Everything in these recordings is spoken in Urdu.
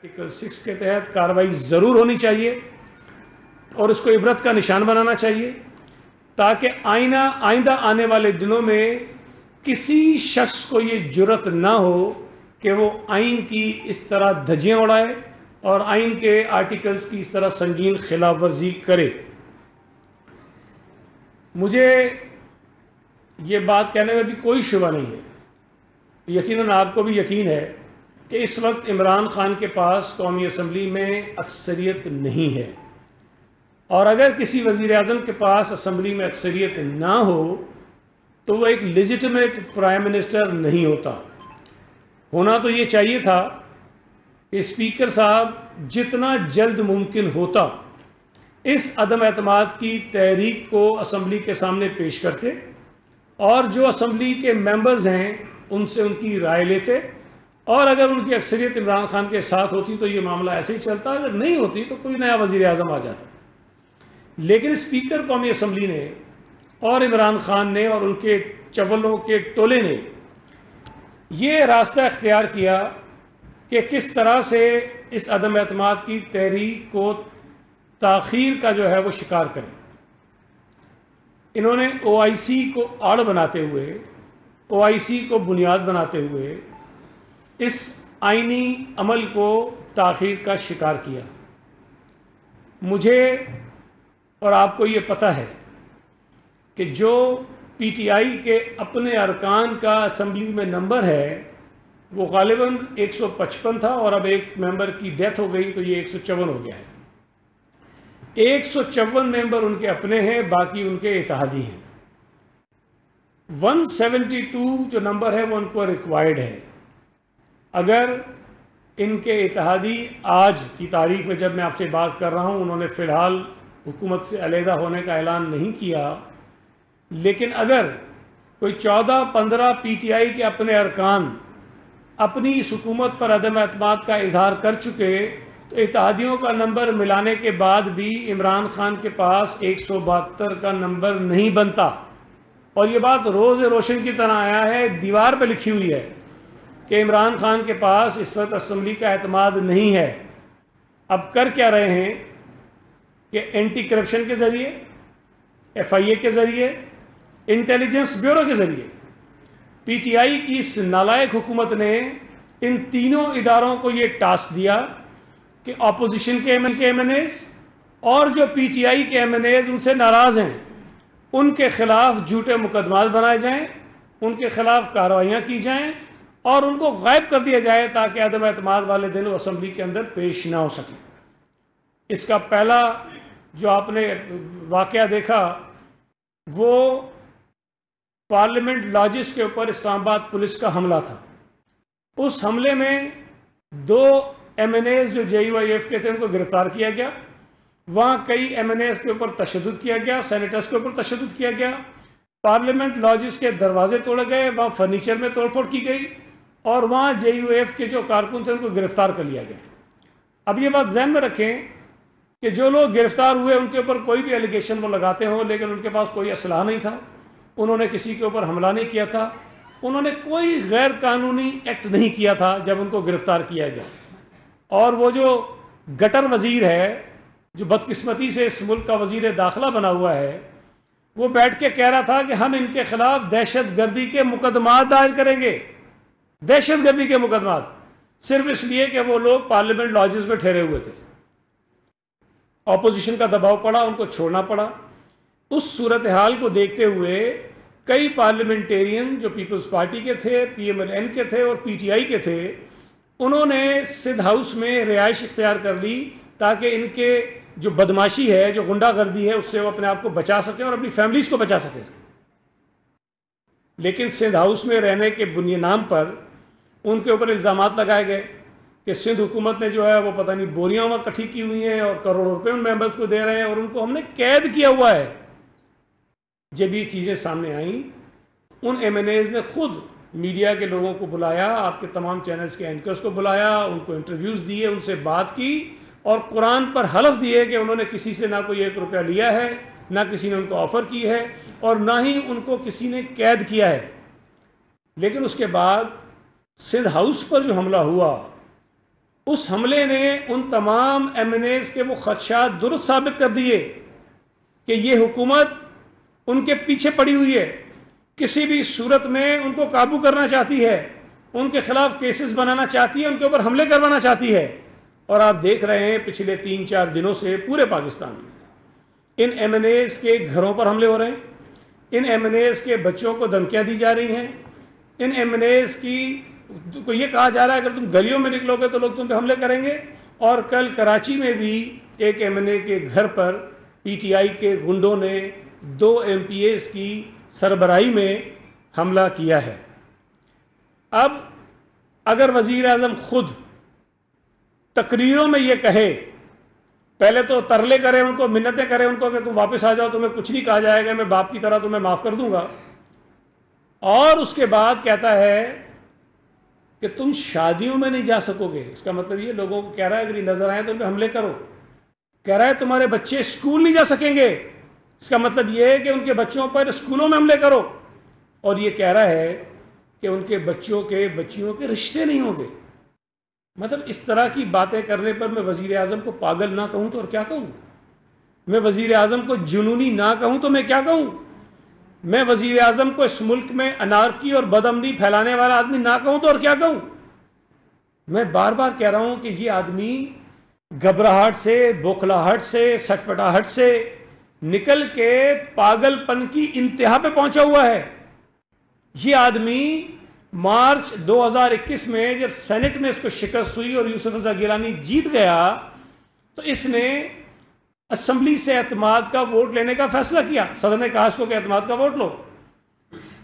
آرٹیکل 6 کے تحت کارروائی ضرور ہونی چاہیے اور اس کو عبرت کا نشان بنانا چاہیے تاکہ آئندہ آنے والے دنوں میں کسی شخص کو یہ جرأت نہ ہو کہ وہ آئین کی اس طرح دھجیاں اڑائے اور آئین کے آرٹیکلز کی اس طرح سنگین خلاف ورزی کرے۔ مجھے یہ بات کہنے میں بھی کوئی شبہ نہیں ہے، یقیناً آپ کو بھی یقین ہے کہ اس وقت عمران خان کے پاس قومی اسمبلی میں اکثریت نہیں ہے، اور اگر کسی وزیر اعظم کے پاس اسمبلی میں اکثریت نہ ہو تو وہ ایک لیجٹمیٹ پرائم منسٹر نہیں ہوتا۔ ہونا تو یہ چاہیے تھا کہ اسپیکر صاحب جتنا جلد ممکن ہوتا اس عدم اعتماد کی تحریک کو اسمبلی کے سامنے پیش کرتے اور جو اسمبلی کے ممبرز ہیں ان سے ان کی رائے لیتے، اور اگر ان کی اکثریت عمران خان کے ساتھ ہوتی تو یہ معاملہ ایسے ہی چلتا، اگر نہیں ہوتی تو کوئی نیا وزیر اعظم آ جاتا۔ لیکن اسپیکر قومی اسمبلی نے اور عمران خان نے اور ان کے چولوں کے ٹولے نے یہ راستہ اختیار کیا کہ کس طرح سے اس عدم اعتماد کی تحریک کو تاخیر کا جو ہے وہ شکار کریں۔ انہوں نے او آئی سی کو آڑ بناتے ہوئے، او آئی سی کو بنیاد بناتے ہوئے اس آئینی عمل کو تاخیر کا شکار کیا۔ مجھے اور آپ کو یہ پتہ ہے کہ جو پی ٹی آئی کے اپنے ارکان کا اسمبلی میں نمبر ہے وہ غالباً 155 تھا، اور اب ایک ممبر کی ڈیتھ ہو گئی تو یہ 154 ہو گیا ہے۔ 154 ممبر ان کے اپنے ہیں، باقی ان کے اتحادی ہیں۔ 172 جو نمبر ہے وہ ان کو ریکوائرڈ ہے۔ اگر ان کے اتحادی آج کی تاریخ میں جب میں آپ سے بات کر رہا ہوں، انہوں نے فی الحال حکومت سے علیحدہ ہونے کا اعلان نہیں کیا، لیکن اگر کوئی 14-15 پی ٹی آئی کے اپنے ارکان اپنی اس حکومت پر عدم اعتماد کا اظہار کر چکے تو اتحادیوں کا نمبر ملانے کے بعد بھی عمران خان کے پاس 172 کا نمبر نہیں بنتا، اور یہ بات روز روشن کی طرح آیا ہے، دیوار پہ لکھی ہوئی ہے کہ عمران خان کے پاس اس وقت اسمبلی کا اعتماد نہیں ہے۔ اب کر کیا رہے ہیں کہ اینٹی کرپشن کے ذریعے، ایف آئی اے کے ذریعے، انٹیلیجنس بیورو کے ذریعے پی ٹی آئی کی اس نالائق حکومت نے ان تینوں اداروں کو یہ ٹاسک دیا کہ اپوزیشن کے ایم این ایز اور جو پی ٹی آئی کے ایم این ایز ان سے ناراض ہیں ان کے خلاف جھوٹے مقدمات بنائے جائیں، ان کے خلاف کارروائیاں کی جائیں اور ان کو غائب کر دیا جائے تاکہ عدم اعتماد والے دن وہ اسمبلی کے اندر پیش نہ ہو سکے۔ اس کا پہلا جو آپ نے واقعہ دیکھا وہ پارلیمنٹ لاجز کے اوپر اسلام آباد پولیس کا حملہ تھا۔ اس حملے میں 2 ایم این ایز جو جے یو آئی ایف کے تھے ان کو گرفتار کیا گیا، وہاں کئی ایم این ایز کے اوپر تشدد کیا گیا، سینیٹرز کے اوپر تشدد کیا گیا، پارلیمنٹ لاجز کے دروازے توڑے گئے، وہاں فرنیچر میں توڑ پھوڑ کی گئی، اور وہاں جے یو ایف کے جو کارکن تھے ان کو گرفتار کر لیا گیا۔ اب یہ بات ذہن میں رکھیں کہ جو لوگ گرفتار ہوئے ان کے اوپر کوئی بھی ایلیگیشن وہ لگاتے ہوں لیکن ان کے پاس کوئی اسلحہ نہیں تھا، انہوں نے کسی کے اوپر حملہ نہیں کیا تھا، انہوں نے کوئی غیر قانونی ایکٹ نہیں کیا تھا جب ان کو گرفتار کیا گیا۔ اور وہ جو گٹر وزیر ہے جو بدقسمتی سے اس ملک کا وزیر داخلہ بنا ہوا ہے، وہ بیٹھ کے کہہ رہا تھا کہ ہم ان کے خلاف دہشت گردی کے مقدمات دائر کریں گے، دہشت گردی کے مقدمات، صرف اس لیے کہ وہ لوگ پارلیمنٹ لاجز میں ٹھہرے ہوئے تھے۔ اپوزیشن کا دباؤ پڑا، ان کو چھوڑنا پڑا۔ اس صورتحال کو دیکھتے ہوئے کئی پارلیمنٹیرین جو پیپلز پارٹی کے تھے، پی ایم ایل این کے تھے اور پی ٹی آئی کے تھے، انہوں نے سندھ ہاؤس میں رہائش اختیار کر لی تاکہ ان کے جو بدماشی ہے، جو غنڈہ گردی ہے، اس سے وہ اپنے آپ کو بچا سکیں اور اپنی فیملیز کو بچا سکیں۔ لیکن سندھ ہاؤس میں رہنے کے نام پر ان کے اوپر الزامات لگائے گئے کہ سندھ حکومت نے جو ہے وہ پتہ نہیں بوریاں وہاں کٹھی کی ہوئی ہیں اور کروڑوں روپے ان ممبرز کو دے رہے ہیں اور ان کو ہم نے قید کیا ہوا ہے۔ جب یہ چیزیں سامنے آئیں، ان ایم این ایز نے خود میڈیا کے لوگوں کو بلایا، آپ کے تمام چینلز کے اینکرز کو بلایا، ان کو انٹرویوز دیے، ان سے بات کی اور قرآن پر حلف دیے کہ انہوں نے کسی سے نہ کوئی 1 روپیہ لیا ہے، نہ کسی نے ان کو آفر کی ہے اور نہ ہی ان کو کسی نے قید کیا ہے۔ لیکن اس کے بعد سندھ ہاؤس پر جو حملہ ہوا اس حملے نے ان تمام ایم این ایز کے وہ خدشات درست ثابت کر دیے کہ یہ حکومت ان کے پیچھے پڑی ہوئی ہے، کسی بھی صورت میں ان کو قابو کرنا چاہتی ہے، ان کے خلاف کیسز بنانا چاہتی ہے، ان کے اوپر حملے کروانا چاہتی ہے۔ اور آپ دیکھ رہے ہیں پچھلے 3-4 دنوں سے پورے پاکستان میں ان ایم این ایز کے گھروں پر حملے ہو رہے ہیں، ان ایم این ایز کے بچوں کو دھمکیاں دی جا رہی ہیں، ان ایم این ایز کو یہ کہا جا رہا ہے اگر تم گلیوں میں نکلو گے تو لوگ تم پہ حملے کریں گے۔ اور کل کراچی میں بھی ایک ایم این اے کے گھر پر پی ٹی آئی کے گنڈوں نے 2 ایم پی ایز کی سربراہی میں حملہ کیا ہے۔ اب اگر وزیر اعظم خود تقریروں میں یہ کہے، پہلے تو ترلے کرے ان کو، منتیں کرے ان کو کہ تم واپس آ جاؤ، تمہیں کچھ نہیں کہا جائے گا، میں باپ کی طرح تمہیں معاف کر دوں گا، اور اس کے بعد کہتا ہے کہ تم شادیوں میں نہیں جا سکو گے، اس کا مطلب یہ لوگوں کو کہہ رہا ہے اگر یہ نظر آئے تو ان پہ حملے کرو، کہہ رہا ہے تمہارے بچے اسکول نہیں جا سکیں گے، اس کا مطلب یہ ہے کہ ان کے بچوں پر اسکولوں میں حملے کرو، اور یہ کہہ رہا ہے کہ ان کے بچیوں کے رشتے نہیں ہوں گے۔ مطلب اس طرح کی باتیں کرنے پر میں وزیر اعظم کو پاگل نہ کہوں تو اور کیا کہوں؟ میں وزیر اعظم کو جنونی نہ کہوں تو میں کیا کہوں؟ میں وزیر اعظم کو اس ملک میں انارکی اور بدامنی پھیلانے والا آدمی نہ کہوں تو اور کیا کہوں؟ میں بار بار کہہ رہا ہوں کہ یہ آدمی گھبراہٹ سے، بوکھلاہٹ سے، سٹپٹاہٹ سے نکل کے پاگل پن کی انتہا پہ پہنچا ہوا ہے۔ یہ آدمی مارچ 2021 میں جب سینٹ میں اس کو شکست ہوئی اور یوسف رضا گیلانی جیت گیا تو اس نے اسمبلی سے اعتماد کا ووٹ لینے کا فیصلہ کیا۔ صدر نے کہا اس کو کہ اعتماد کا ووٹ لو۔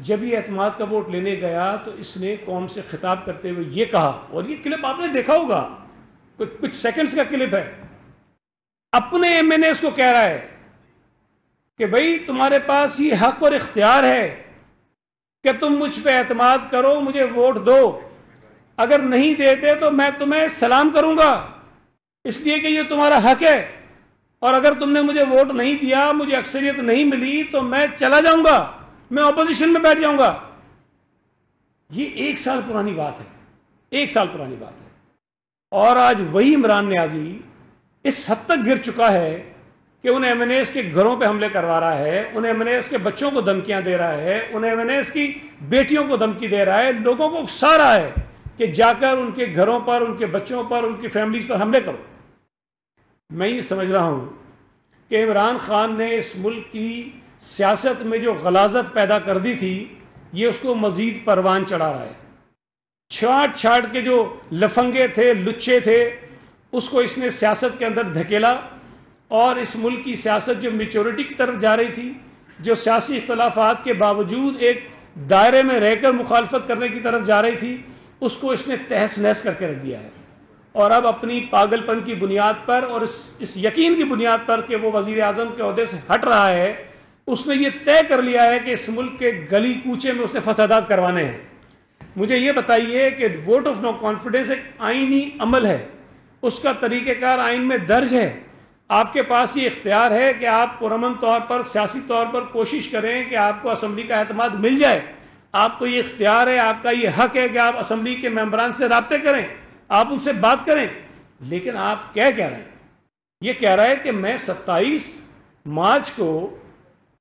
جب یہ اعتماد کا ووٹ لینے گیا تو اس نے قوم سے خطاب کرتے ہوئے یہ کہا، اور یہ کلپ آپ نے دیکھا ہوگا، کچھ سیکنڈز کا کلپ ہے، اپنے ایم این ایز کو کہہ رہا ہے کہ بھائی تمہارے پاس یہ حق اور اختیار ہے کہ تم مجھ پہ اعتماد کرو، مجھے ووٹ دو، اگر نہیں دیتے تو میں تمہیں سلام کروں گا، اس لیے کہ یہ تمہارا حق ہے، اور اگر تم نے مجھے ووٹ نہیں دیا، مجھے اکثریت نہیں ملی تو میں چلا جاؤں گا، میں اپوزیشن میں بیٹھ جاؤں گا۔ یہ 1 سال پرانی بات ہے، 1 سال پرانی بات ہے، اور آج وہی عمران نیازی اس حد تک گر چکا ہے کہ ان ایم این ایز کے گھروں پہ حملے کروا رہا ہے، ان ایم این ایز کے بچوں کو دھمکیاں دے رہا ہے، ان ایم این ایز کی بیٹیوں کو دھمکی دے رہا ہے، لوگوں کو اکسا رہا ہے کہ جا کر ان کے گھروں پر، ان کے بچوں پر، ان کی فیملیز پر حملے کرو۔ میں یہ سمجھ رہا ہوں کہ عمران خان نے اس ملک کی سیاست میں جو غلاظت پیدا کر دی تھی، یہ اس کو مزید پروان چڑھا رہا ہے۔ چھاٹ چھاٹ کے جو لفنگے تھے، لچے تھے، اس کو اس نے سیاست کے اندر دھکیلا، اور اس ملک کی سیاست جو میچورٹی کی طرف جا رہی تھی، جو سیاسی اختلافات کے باوجود ایک دائرے میں رہ کر مخالفت کرنے کی طرف جا رہی تھی، اس کو اس نے تہس نہس کر کے رکھ دیا ہے، اور اب اپنی پاگل پن کی بنیاد پر اور اس یقین کی بنیاد پر کہ وہ وزیر اعظم کے عہدے سے ہٹ رہا ہے، اس نے یہ طے کر لیا ہے کہ اس ملک کے گلی کوچے میں اس نے فسادات کروانے ہیں۔ مجھے یہ بتائیے کہ ووٹ آف نو کانفیڈنس ایک آئینی عمل ہے، اس کا طریقہ کار آئین میں درج ہے، آپ کے پاس یہ اختیار ہے کہ آپ پرامن طور پر، سیاسی طور پر کوشش کریں کہ آپ کو اسمبلی کا اعتماد مل جائے، آپ کو یہ اختیار ہے، آپ کا یہ حق ہے کہ آپ اسمبلی کے ممبران سے رابطے کریں، آپ ان سے بات کریں، لیکن آپ کیا کہہ رہے ہیں؟ یہ کہہ رہا ہے کہ میں 27 مارچ کو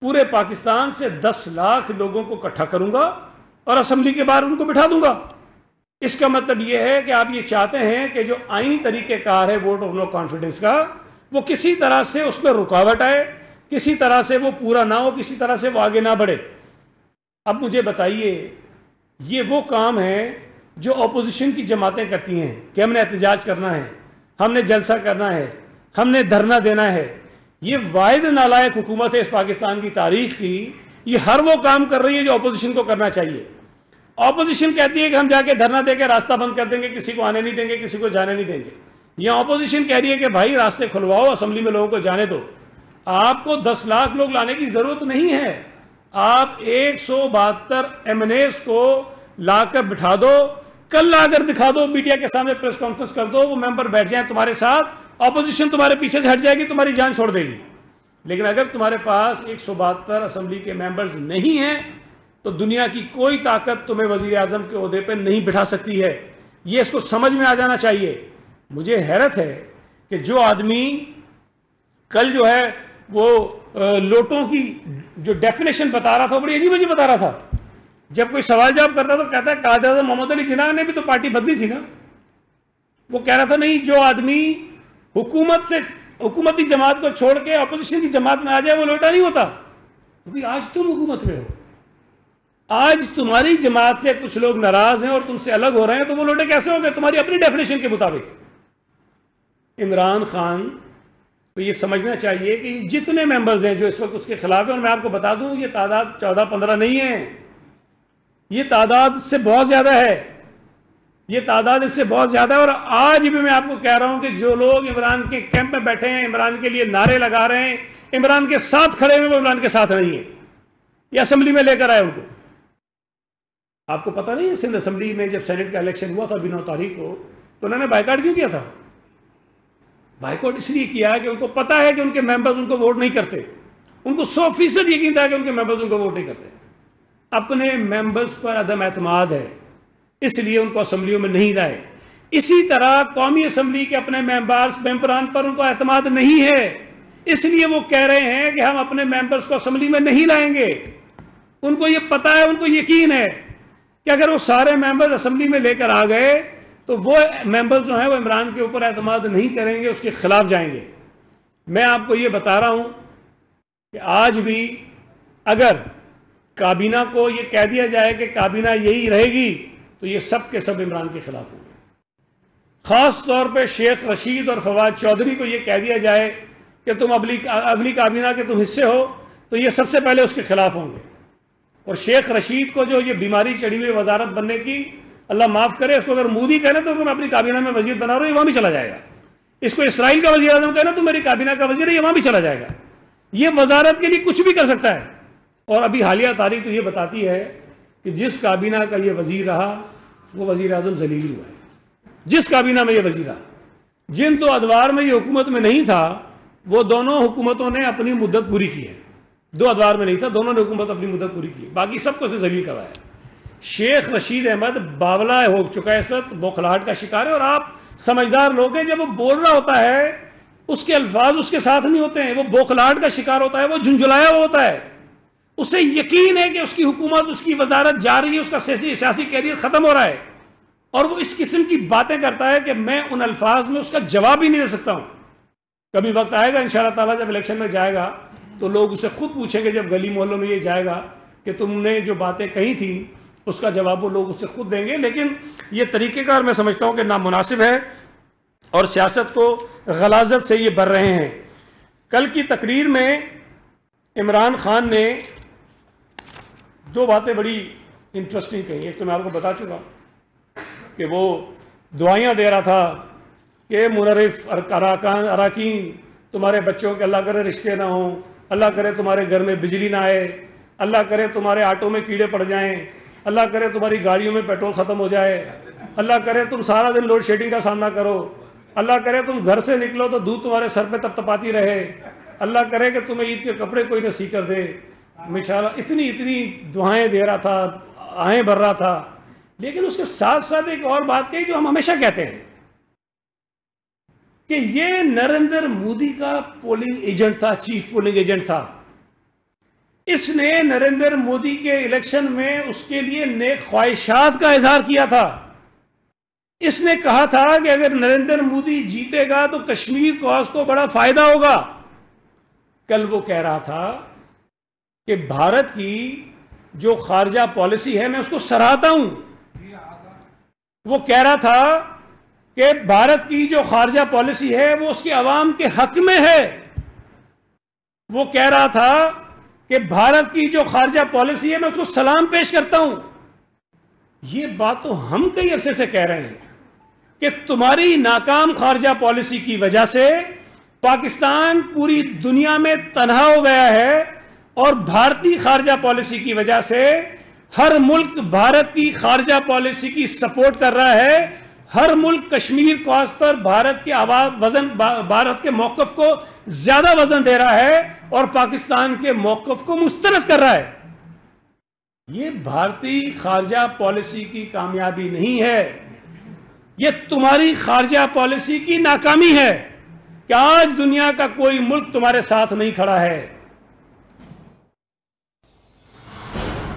پورے پاکستان سے 10 لاکھ لوگوں کو اکٹھا کروں گا اور اسمبلی کے باہر ان کو بٹھا دوں گا۔ اس کا مطلب یہ ہے کہ آپ یہ چاہتے ہیں کہ جو آئینی طریقہ کار ہے ووٹ آف نو کانفیڈنس کا، وہ کسی طرح سے اس میں رکاوٹ آئے، کسی طرح سے وہ پورا نہ ہو، کسی طرح سے وہ آگے نہ بڑھے۔ اب مجھے بتائیے، یہ وہ کام ہے جو اپوزیشن کی جماعتیں کرتی ہیں کہ ہم نے احتجاج کرنا ہے، ہم نے جلسہ کرنا ہے، ہم نے دھرنا دینا ہے۔ یہ واحد نالائق حکومت ہے اس پاکستان کی تاریخ کی، یہ ہر وہ کام کر رہی ہے جو اپوزیشن کو کرنا چاہیے۔ اپوزیشن کہتی ہے کہ ہم جا کے دھرنا دے کے راستہ بند کر دیں گے، کسی کو آنے نہیں دیں گے، کسی کو جانے نہیں دیں گے۔ یہ اپوزیشن کہہ رہی ہے کہ بھائی راستے کھلواؤ، اسمبلی میں لوگوں کو جانے دو۔ آپ کو 10 لاکھ لوگ لانے کی ضرورت نہیں ہے، آپ 172 ایم این ایز کو لا کر بٹھا دو، کل لا کر دکھا دو، میڈیا کے سامنے پریس کانفرنس کر دو، وہ ممبر بیٹھ جائیں تمہارے ساتھ، اپوزیشن تمہارے پیچھے سے ہٹ جائے گی، تمہاری جان چھوڑ دے گی۔ لیکن اگر تمہارے پاس 172 اسمبلی کے ممبرز نہیں ہیں تو دنیا کی کوئی طاقت تمہیں وزیر اعظم کے عہدے پہ نہیں بٹھا سکتی ہے۔ یہ اس کو سمجھ میں آ جانا چاہیے۔ مجھے حیرت ہے کہ جو آدمی کل جو ہے وہ لوٹوں کی جو ڈیفینیشن بتا رہا تھا بڑی عجیب عجیب بتا رہا تھا. جب کوئی سوال جواب کرتا تو کہتا ہے قائد اعظم محمد علی جناح نے بھی تو پارٹی بدلی تھی نا. وہ کہہ رہا تھا نہیں جو آدمی حکومتی جماعت کو چھوڑ کے اپوزیشن کی جماعت میں آ جائے وہ لوٹا نہیں ہوتا. آج تم حکومت میں ہو, آج تمہاری جماعت سے کچھ لوگ ناراض ہیں اور تم سے الگ ہو رہے ہیں تو وہ لوٹے کیسے ہو گئے تمہاری اپنی ڈیفینیشن کے مطابق. عمران خان کو یہ سمجھنا چاہیے کہ جتنے ممبرز ہیں جو اس وقت اس کے خلاف ہیں, اور میں آپ کو بتا دوں یہ تعداد 14-15 نہیں ہے, یہ تعداد سے بہت زیادہ ہے, یہ تعداد اس سے بہت زیادہ ہے. اور آج بھی میں آپ کو کہہ رہا ہوں کہ جو لوگ عمران کے کیمپ میں بیٹھے ہیں, عمران کے لیے نعرے لگا رہے ہیں, عمران کے ساتھ کھڑے ہوئے, وہ عمران کے ساتھ نہیں ہیں. یہ اسمبلی میں لے کر آئے ان کو. آپ کو پتہ نہیں ہے سندھ اسمبلی میں جب سینٹ کا الیکشن ہوا تھا 9 تاریخ کو, تو انہوں نے بائیکاٹ کیوں کیا تھا؟ بائیکاٹ اس لیے کیا کہ ان کو پتا ہے کہ ان کے ممبرز ان کو ووٹ نہیں کرتے. ان کو 100% یقین تھا کہ ان کے ممبرز ان کو ووٹ نہیں کرتے. اپنے ممبرز پر عدم اعتماد ہے, اس لیے ان کو اسمبلیوں میں نہیں لائے. اسی طرح قومی اسمبلی کے اپنے ممبران پر ان کو اعتماد نہیں ہے, اس لیے وہ کہہ رہے ہیں کہ ہم اپنے ممبرز کو اسمبلی میں نہیں لائیں گے. ان کو یہ پتا ہے, ان کو یقین ہے کہ اگر وہ سارے ممبر اسمبلی میں لے کر آ گئے تو وہ ممبر جو ہیں وہ عمران کے اوپر اعتماد نہیں کریں گے, اس کے خلاف جائیں گے. میں آپ کو یہ بتا رہا ہوں کہ آج بھی اگر کابینہ کو یہ کہہ دیا جائے کہ کابینہ یہی رہے گی تو یہ سب کے سب عمران کے خلاف ہوں گے. خاص طور پہ شیخ رشید اور فواد چودھری کو یہ کہہ دیا جائے کہ تم اگلی کابینہ کے تم حصے ہو تو یہ سب سے پہلے اس کے خلاف ہوں گے. اور شیخ رشید کو جو یہ بیماری چڑھی ہوئی وزارت بننے کی, اللہ معاف کرے, اس کو اگر مودی کہنا تو تم اپنی کابینہ میں وزیر بنا رہے ہو, یہ وہاں بھی چلا جائے گا. اس کو اسرائیل کا وزیر اعظم کہنا تم میری کابینہ کا وزیر ہے, یہ وہاں بھی چلا جائے گا. یہ وزارت کے لیے کچھ بھی کر سکتا ہے. اور ابھی حالیہ تاریخ تو یہ بتاتی ہے کہ جس کابینہ کا یہ وزیر رہا وہ وزیر اعظم ذلیل ہوا ہے. جس کابینہ میں یہ وزیر رہا, جن 2 ادوار میں یہ حکومت میں نہیں تھا وہ دونوں حکومتوں نے اپنی مدت پوری کی ہے. 2 ادوار میں نہیں تھا, دونوں نے حکومت اپنی مدت پوری کی, باقی سب کو اس نے ذلیل کروایا. شیخ رشید احمد باولا ہو چکا ہے, اس وقت بوکھلاہٹ کا شکار ہے. اور آپ سمجھدار لوگ ہیں, جب وہ بول رہا ہوتا ہے اس کے الفاظ اس کے ساتھ نہیں ہوتے ہیں, وہ بوکھلاہٹ کا شکار ہوتا ہے, وہ جھنجھلایا ہوا ہوتا ہے. اسے یقین ہے کہ اس کی حکومت, اس کی وزارت جا رہی ہے, اس کا سیاسی کیریئر ختم ہو رہا ہے, اور وہ اس قسم کی باتیں کرتا ہے کہ میں ان الفاظ میں اس کا جواب ہی نہیں دے سکتا ہوں. کبھی وقت آئے گا انشاءاللہ تعالیٰ جب الیکشن میں جائے گا تو لوگ اسے خود پوچھیں گے, جب گلی محلوں میں یہ جائے گا کہ تم نے جو باتیں کہی تھیں اس کا جواب وہ لوگ اسے خود دیں گے. لیکن یہ طریقہ کار میں سمجھتا ہوں کہ نامناسب ہے اور سیاست کو غلاظت سے یہ بر رہے ہیں. کل کی تقریر میں عمران خان نے 2 باتیں بڑی انٹرسٹنگ کہی. ایک تو میں آپ کو بتا چکا کہ وہ دعائیاں دے رہا تھا کہ منرف اراکین تمہارے بچوں کے اللہ کرے رشتے نہ ہوں, اللہ کرے تمہارے گھر میں بجلی نہ آئے, اللہ کرے تمہارے آٹوں میں کیڑے پڑ جائیں, اللہ کرے تمہاری گاڑیوں میں پیٹرول ختم ہو جائے, اللہ کرے تم سارا دن لوڈ شیڈنگ کا سامنا کرو, اللہ کرے تم گھر سے نکلو تو دودھ تمہارے سر پہ تپ تپاتی رہے, اللہ کرے کہ تمہیں عید کے کپڑے کوئی نہ سی کر دے. انشاءاللہ اتنی دعائیں دے رہا تھا, آہیں بھر رہا تھا. لیکن اس کے ساتھ ساتھ ایک اور بات کہی جو ہم ہمیشہ کہتے ہیں کہ یہ نریندر مودی کا پولنگ ایجنٹ تھا, چیف پولنگ ایجنٹ تھا. اس نے نریندر مودی کے الیکشن میں اس کے لیے نیک خواہشات کا اظہار کیا تھا. اس نے کہا تھا کہ اگر نریندر مودی جیتے گا تو کشمیر کاز کو بڑا فائدہ ہوگا. کل وہ کہہ رہا تھا کہ بھارت کی جو خارجہ پالیسی ہے میں اس کو سراہتا ہوں. وہ کہہ رہا تھا کہ بھارت کی جو خارجہ پالیسی ہے وہ اس کے عوام کے حق میں ہے. وہ کہہ رہا تھا کہ بھارت کی جو خارجہ پالیسی ہے میں اس کو سلام پیش کرتا ہوں. یہ بات تو ہم کئی عرصے سے کہہ رہے ہیں کہ تمہاری ناکام خارجہ پالیسی کی وجہ سے پاکستان پوری دنیا میں تنہا ہو گیا ہے, اور بھارتی خارجہ پالیسی کی وجہ سے ہر ملک بھارت کی خارجہ پالیسی کی سپورٹ کر رہا ہے. ہر ملک کشمیر کاز پر بھارت کے موقف کو زیادہ وزن دے رہا ہے اور پاکستان کے موقف کو مسترد کر رہا ہے. یہ بھارتی خارجہ پالیسی کی کامیابی نہیں ہے. یہ تمہاری خارجہ پالیسی کی ناکامی ہے کہ آج دنیا کا کوئی ملک تمہارے ساتھ نہیں کھڑا ہے.